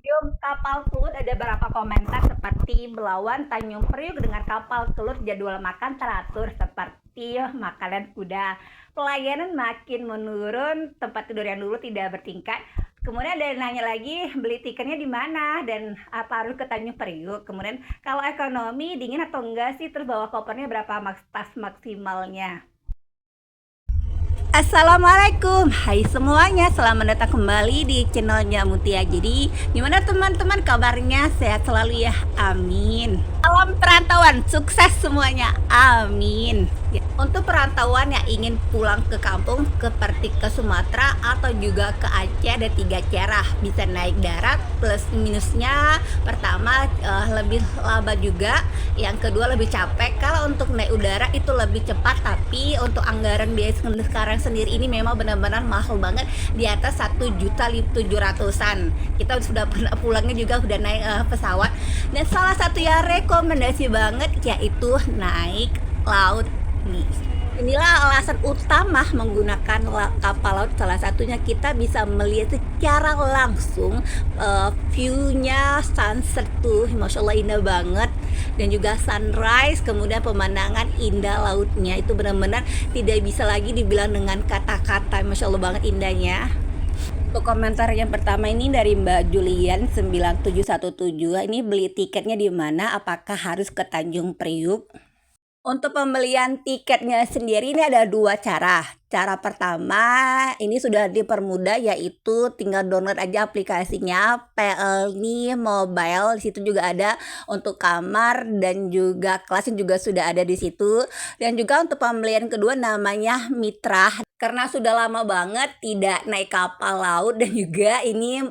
Yuk, kapal Kelut ada beberapa komentar seperti melawan Tanjung Priuk dengan kapal Kelut jadwal makan teratur seperti makanan kuda. Pelayanan makin menurun, tempat tidur yang dulu tidak bertingkat. Kemudian ada yang nanya lagi beli tiketnya di mana dan apa harus ke Tanjung Priuk. Kemudian kalau ekonomi dingin atau enggak sih, terus bawa kopernya berapa tas maksimalnya. Assalamualaikum, hai semuanya, selamat datang kembali di channelnya Mutia. Jadi gimana teman-teman kabarnya, sehat selalu ya, amin. Salam perantauan, sukses semuanya, amin. Untuk perantauan yang ingin pulang ke kampung seperti ke Sumatera atau juga ke Aceh, ada 3 cara. Bisa naik darat, plus minusnya pertama lebih lama juga, yang kedua lebih capek. Kalau untuk naik udara itu lebih cepat, tapi untuk anggaran biaya sekarang sendiri ini memang benar-benar mahal banget, di atas 1.700.000-an. Kita sudah pernah pulangnya juga udah naik pesawat. Dan salah satu yang rekomendasi banget yaitu naik laut nih. Inilah alasan utama menggunakan kapal laut. Salah satunya kita bisa melihat secara langsung view-nya sunset tuh, masya Allah indah banget, dan juga sunrise, kemudian pemandangan indah lautnya itu benar-benar tidak bisa lagi dibilang dengan kata-kata, masya Allah banget indahnya. Untuk komentar yang pertama ini dari Mbak Julian 9717, ini beli tiketnya di mana? Apakah harus ke Tanjung Priuk? Untuk pembelian tiketnya sendiri ini ada 2 cara. Cara pertama ini sudah dipermudah, yaitu tinggal download aja aplikasinya PLN Mobile. Di situ juga ada untuk kamar dan juga kelasnya juga sudah ada di situ. Dan juga untuk pembelian kedua namanya Mitra. Karena sudah lama banget tidak naik kapal laut dan juga ini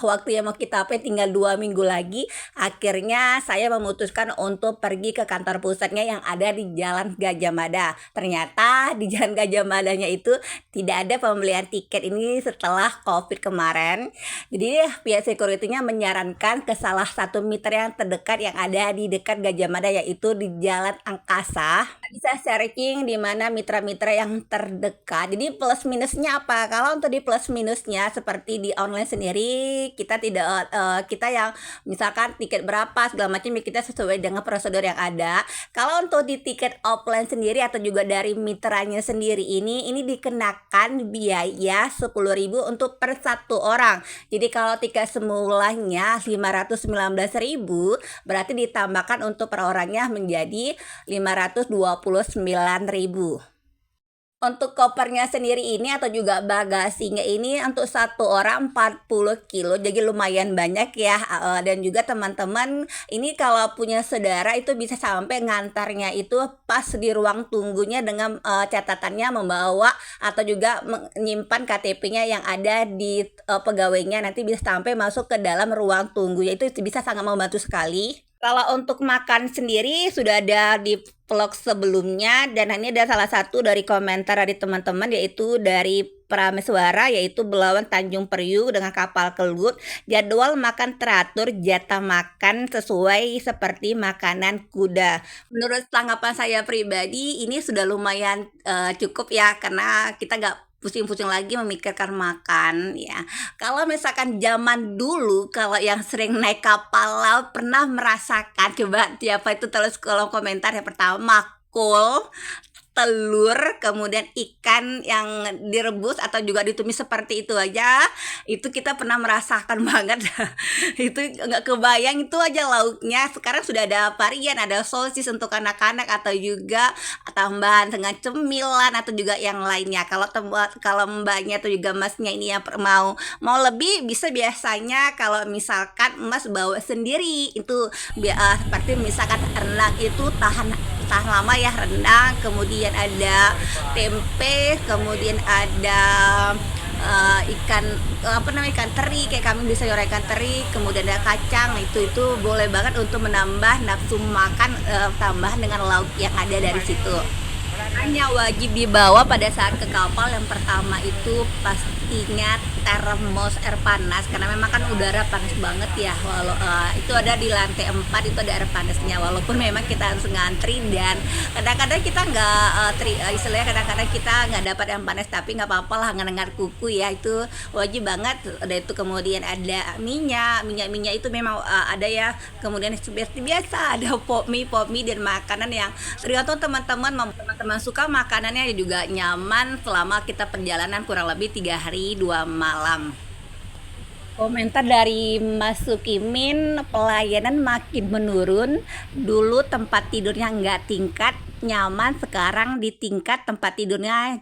waktu yang mau kita tinggal 2 minggu lagi, akhirnya saya memutuskan untuk pergi ke kantor pusatnya yang ada di Jalan Gajah Mada. Ternyata di Jalan Gajah Madanya itu tidak ada pembelian tiket ini setelah COVID kemarin. Jadi pihak security-nya menyarankan ke salah satu mitra yang terdekat yang ada di dekat Gajah Mada, yaitu di Jalan Angkasa. Bisa searching di mana mitra-mitra yang terdekat. Jadi plus minusnya apa? Kalau untuk di plus minusnya seperti di online sendiri, kita tidak kita yang misalkan tiket berapa segala macam, kita sesuai dengan prosedur yang ada. Kalau untuk di tiket offline sendiri atau juga dari mitranya sendiri ini dikenakan biaya 10.000 untuk per 1 orang. Jadi kalau tiket semulanya 519.000, berarti ditambahkan untuk per orangnya menjadi 529.000. Untuk kopernya sendiri ini atau juga bagasinya ini untuk 1 orang 40 kilo, jadi lumayan banyak ya. Dan juga teman-teman ini kalau punya saudara itu bisa sampai ngantarnya itu pas di ruang tunggunya dengan catatannya membawa atau juga menyimpan KTP-nya yang ada di pegawainya, nanti bisa sampai masuk ke dalam ruang tunggunya, itu bisa sangat membantu sekali. Kalau untuk makan sendiri sudah ada di vlog sebelumnya, dan ini ada salah satu dari komentar dari teman-teman, yaitu dari Prameswara, yaitu Belawan Tanjung Priuk dengan kapal Kelut. Jadwal makan teratur, jatah makan sesuai seperti makanan kuda. Menurut tanggapan saya pribadi ini sudah lumayan cukup ya, karena kita nggak pusing-pusing lagi memikirkan makan ya. Kalau misalkan zaman dulu, kalau yang sering naik kapal laut pernah merasakan, coba siapa itu tulis kolom komentar. Yang pertama makul, telur, kemudian ikan yang direbus atau juga ditumis seperti itu aja, itu kita pernah merasakan banget. Itu nggak kebayang itu aja lauknya. Sekarang sudah ada varian, ada sosis untuk anak-anak atau juga tambahan dengan cemilan atau juga yang lainnya. Kalau mbaknya atau juga masnya ini yang mau lebih, bisa biasanya kalau misalkan mas bawa sendiri itu seperti misalkan renang itu tahan lama ya, rendang, kemudian ada tempe, kemudian ada ikan ikan teri, kayak kami bisa sayur ikan teri, kemudian ada kacang. Itu boleh banget untuk menambah nafsu makan, tambahan dengan lauk yang ada dari situ. Hanya wajib dibawa pada saat ke kapal, yang pertama itu pastinya termos air panas karena memang kan udara panas banget ya. Walau itu ada di lantai 4 itu ada air panasnya, walaupun memang kita harus ngantri dan kadang-kadang kita nggak istilahnya kadang-kadang kita nggak dapat yang panas, tapi nggak apa-apa lah, ngengar kuku ya, itu wajib banget. Ada itu, kemudian ada minyak itu memang ada ya, kemudian seperti biasa ada pop mie dan makanan yang tergantung teman-teman suka makanannya juga nyaman selama kita perjalanan kurang lebih 3 hari 2 malam. Komentar dari Mas Sukimin, pelayanan makin menurun. Dulu tempat tidurnya nggak tingkat, nyaman. Sekarang di tingkat tempat tidurnya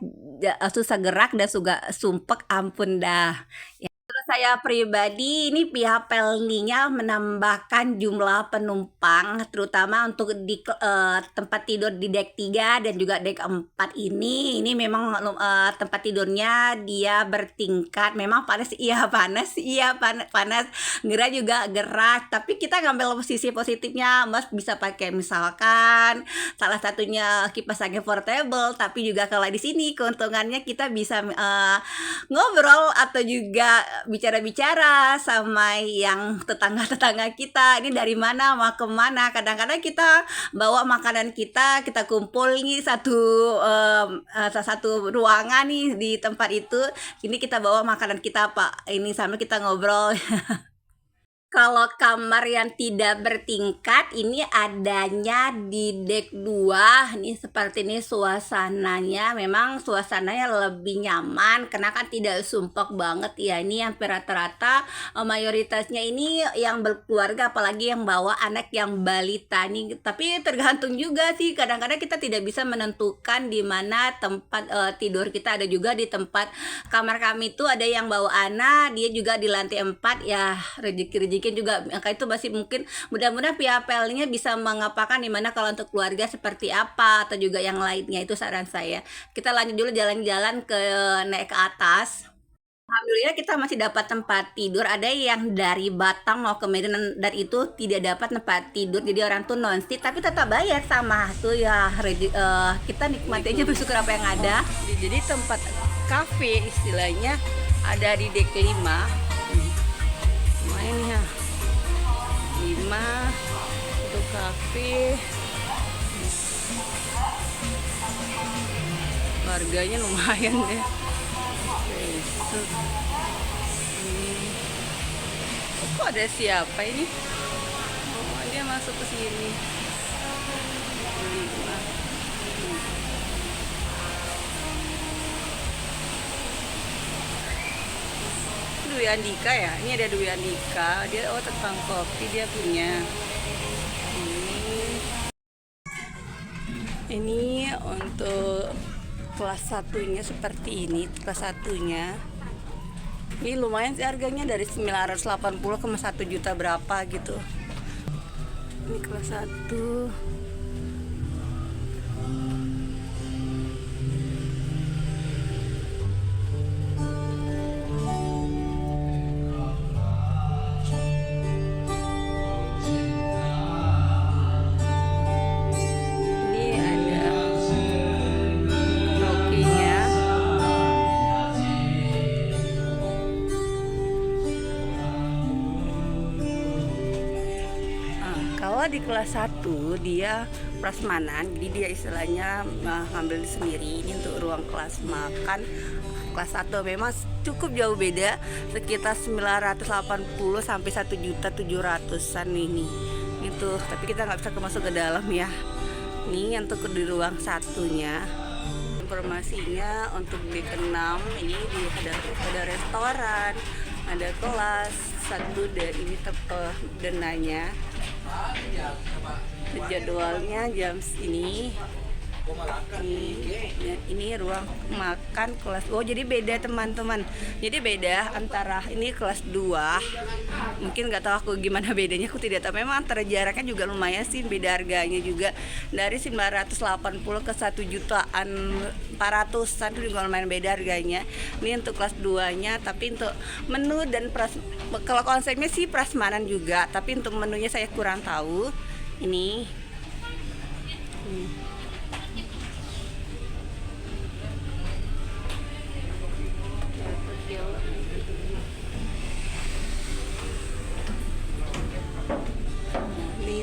susah gerak dan juga sumpek, ampun dah. Menurut saya pribadi, ini pihak Pelninya menambahkan jumlah penumpang, terutama untuk di tempat tidur di dek 3 dan juga dek 4 ini. Ini memang tempat tidurnya dia bertingkat. Memang panas, panas. Gerah juga gerah. Tapi kita ngambil sisi positifnya, Mas bisa pakai misalkan salah satunya kipas angin portable. Tapi juga kalau di sini keuntungannya kita bisa ngobrol atau juga bicara-bicara sama yang tetangga-tetangga kita, ini dari mana mau kemana. Kadang-kadang kita bawa makanan kita kumpul nih satu ruangan nih di tempat itu, ini kita bawa makanan kita Pak, ini sambil kita ngobrol. Kalau kamar yang tidak bertingkat ini adanya di dek 2. Ini seperti ini suasananya. Memang suasananya lebih nyaman karena kan tidak sumpek banget ya. Ini hampir rata-rata mayoritasnya ini yang berkeluarga, apalagi yang bawa anak yang balita nih. Tapi tergantung juga sih, kadang-kadang kita tidak bisa menentukan di mana tempat tidur kita. Ada juga di tempat kamar kami itu ada yang bawa anak, dia juga di lantai 4 ya, rezeki juga. Maka itu masih mungkin, mudah-mudahan pihak PL-nya bisa mengapakan dimana kalau untuk keluarga seperti apa atau juga yang lainnya. Itu saran saya. Kita lanjut dulu jalan-jalan naik ke atas. Alhamdulillah kita masih dapat tempat tidur. Ada yang dari Batam mau ke Medan dan itu tidak dapat tempat tidur, jadi orang tuh non-stay tapi tetap bayar sama tuh ya. Kita nikmati aja, bersyukur apa yang ada. Jadi tempat kafe istilahnya ada di dek 5. Lumayan ya, 5 untuk kafe. Harganya lumayan deh. Kok ada siapa ini? Oh, dia masuk ke sini. 5. Dwi Andika ya, ini ada Dwi Andika, dia tentang kopi dia punya. Ini untuk kelas 1-nya seperti ini. Kelas 1-nya ini lumayan sih harganya, dari 980 ke 1 juta berapa gitu. Ini kelas 1. Kalau di kelas 1 dia prasmanan, jadi dia istilahnya ngambil sendiri. Ini untuk ruang kelas makan kelas 1 memang cukup jauh beda, sekitar 980 sampai 1.700.000-an ini gitu. Tapi kita nggak bisa masuk ke dalam ya. Ini untuk di ruang 1-nya. Informasinya untuk di ke-6 ini ada restoran, ada kelas 1 dan ini denanya. Jadwalnya jam ini. Ini ruang makan kelas. Oh, jadi beda teman-teman. Jadi beda antara ini kelas 2. Mungkin nggak tahu aku gimana bedanya, aku tidak tahu. Memang antara jaraknya juga lumayan sih, beda harganya juga. Dari 980 ke 1.400.000-an itu juga lumayan beda harganya. Ini untuk kelas 2-nya, tapi untuk menu dan kalau konsepnya sih prasmanan juga, tapi untuk menunya saya kurang tahu. Ini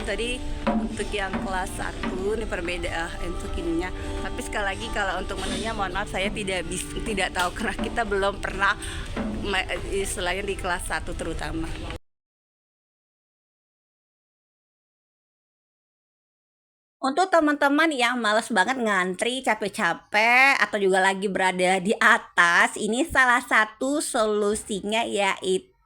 tadi untuk yang kelas 1 ini perbedaan untuk ininya. Tapi sekali lagi kalau untuk menunya mohon maaf saya tidak tahu karena kita belum pernah istilahnya di kelas 1 terutama. Untuk teman-teman yang males banget ngantri, capek-capek, atau juga lagi berada di atas, ini salah satu solusinya yaitu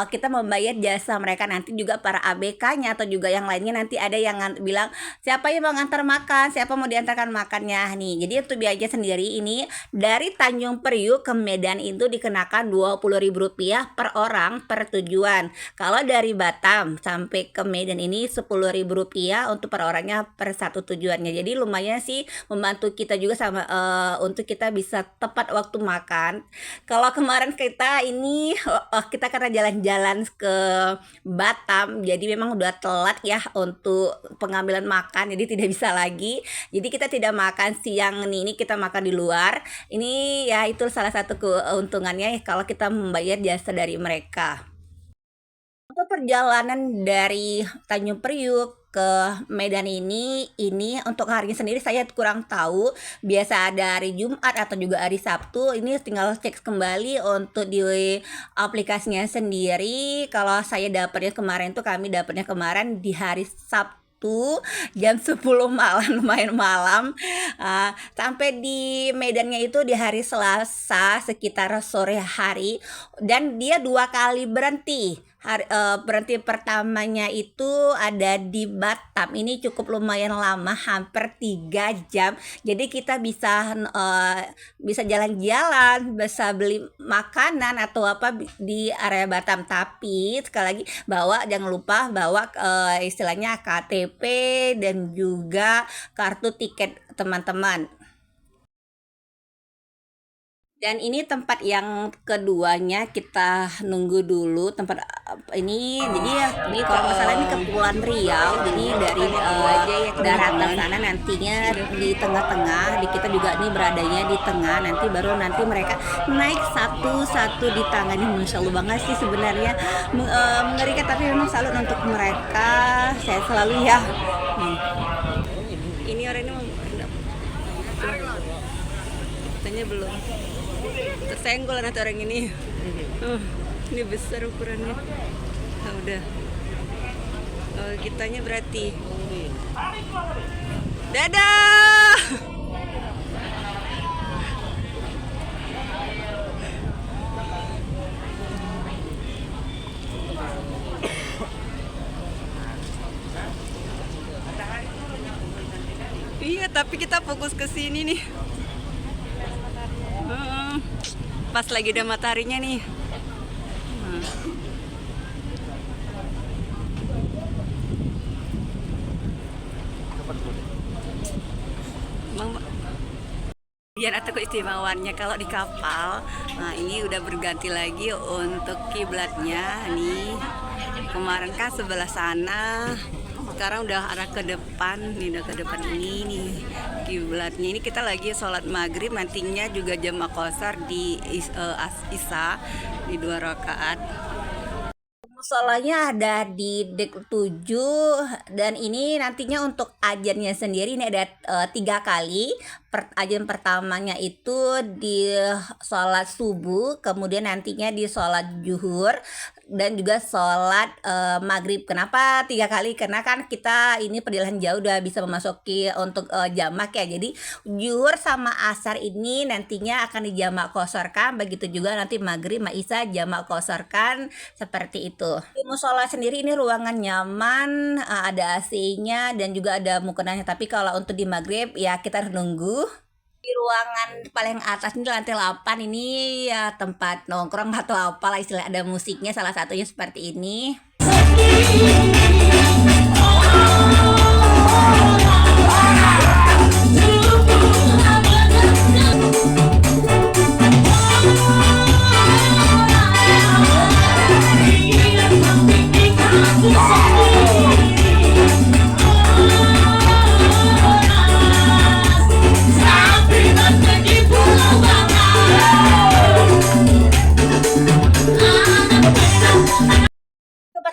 kita membayar jasa mereka nanti juga para ABK-nya atau juga yang lainnya nanti ada yang bilang siapa yang mau ngantar makan, siapa mau diantarkan makannya nih. Jadi untuk biaya sendiri ini dari Tanjung Priuk ke Medan itu dikenakan Rp20.000 per orang per tujuan. Kalau dari Batam sampai ke Medan ini Rp10.000 untuk per orangnya per satu tujuannya. Jadi lumayan sih membantu kita juga sama untuk kita bisa tepat waktu makan. Kalau kemarin kita karena jalan-jalan ke Batam, jadi memang udah telat ya untuk pengambilan makan, jadi tidak bisa lagi. Jadi kita tidak makan siang nih, ini kita makan di luar. Ini ya itu salah satu keuntungannya kalau kita membayar jasa dari mereka. Untuk perjalanan dari Tanjung Priuk ke Medan ini untuk harinya sendiri saya kurang tahu, biasa ada hari Jumat atau juga hari Sabtu. Ini tinggal cek kembali untuk di aplikasinya sendiri. Kalau saya dapatnya kemarin di hari Sabtu jam 10 malam, lumayan malam. Sampai di Medannya itu di hari Selasa sekitar sore hari, dan dia 2 kali berhenti. Berhenti pertamanya itu ada di Batam, ini cukup lumayan lama, hampir 3 jam. Jadi kita bisa jalan-jalan, bisa beli makanan atau apa di area Batam. Tapi sekali lagi jangan lupa bawa istilahnya KTP dan juga kartu tiket teman-teman. Dan ini tempat yang keduanya kita nunggu dulu tempat ini. Jadi ya ini kalau nggak salah ini Kepulauan Riau. Jadi dari daratan sana nantinya di tengah-tengah, di kita juga ini beradanya di tengah. Nanti mereka naik satu-satu di tangan. Ini Masya Allah banget sih sebenarnya, mengerikan, tapi memang salut untuk mereka. Saya selalu ya. Ini orang ini katanya belum tersenggol nanti orang ini. Ini besar ukurannya. Nah, udah. Kitanya berarti. Dadah. Iya, tapi kita fokus ke sini nih. Pas lagi ada mataharinya nih. Atau keistimewaannya kalau di kapal, nah ini udah berganti lagi untuk kiblatnya nih. Kemarin kan sebelah sana, sekarang udah arah ke depan nih, udah ke depan ini nih kiblatnya. Ini kita lagi sholat maghrib, nantinya juga jamaah qashar di Isya di 2 rakaat. Musolanya ada di dek 7, dan ini nantinya untuk azannya sendiri ini ada 3 kali. Azan pertamanya itu di sholat subuh, kemudian nantinya di sholat zuhur, dan juga sholat maghrib. Kenapa 3 kali? Karena kan kita ini perjalanan jauh udah bisa memasuki untuk jamak ya. Jadi zuhur sama asar ini nantinya akan dijamak qasharkan, begitu juga nanti maghrib ma isya jamak qasharkan, seperti itu. Di musola sendiri ini ruangan nyaman, ada AC-nya dan juga ada mukenanya. Tapi kalau untuk di maghrib ya kita harus nunggu. Di ruangan paling atas ini lantai 8 ini ya tempat nongkrong atau apalah istilah, ada musiknya, salah satunya seperti ini.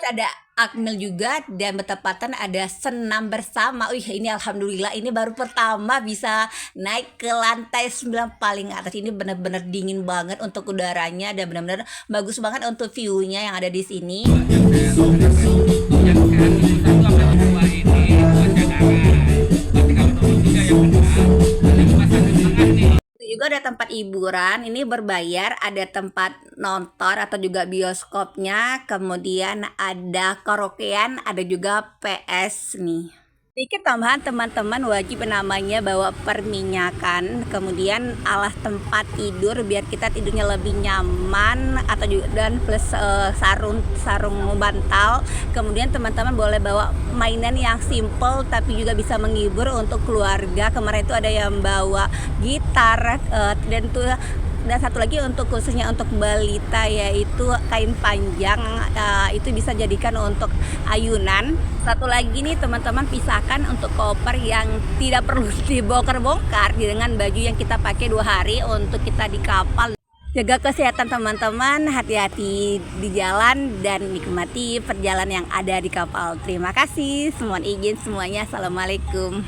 Ada Akmil juga, dan bertepatan ada senam bersama. Ini alhamdulillah, ini baru pertama bisa naik ke lantai 9 paling atas. Ini benar-benar dingin banget untuk udaranya, dan benar-benar bagus banget untuk view-nya yang ada di sini. Juga ada tempat hiburan, ini berbayar, ada tempat nonton atau juga bioskopnya, kemudian ada karaokean, ada juga PS nih. Sedikit tambahan, teman-teman wajib namanya bawa perminyakan, kemudian alas tempat tidur biar kita tidurnya lebih nyaman, atau juga dan plus sarung bantal. Kemudian teman-teman boleh bawa mainan yang simple tapi juga bisa menghibur untuk keluarga. Kemarin itu ada yang bawa gitar, dan satu lagi untuk khususnya untuk balita, yaitu kain panjang, itu bisa jadikan untuk ayunan. Satu lagi nih teman-teman, pisahkan untuk koper yang tidak perlu dibongkar-bongkar dengan baju yang kita pakai 2 hari untuk kita di kapal. Jaga kesehatan teman-teman, hati-hati di jalan dan nikmati perjalanan yang ada di kapal. Terima kasih, mohon izin semuanya. Assalamualaikum.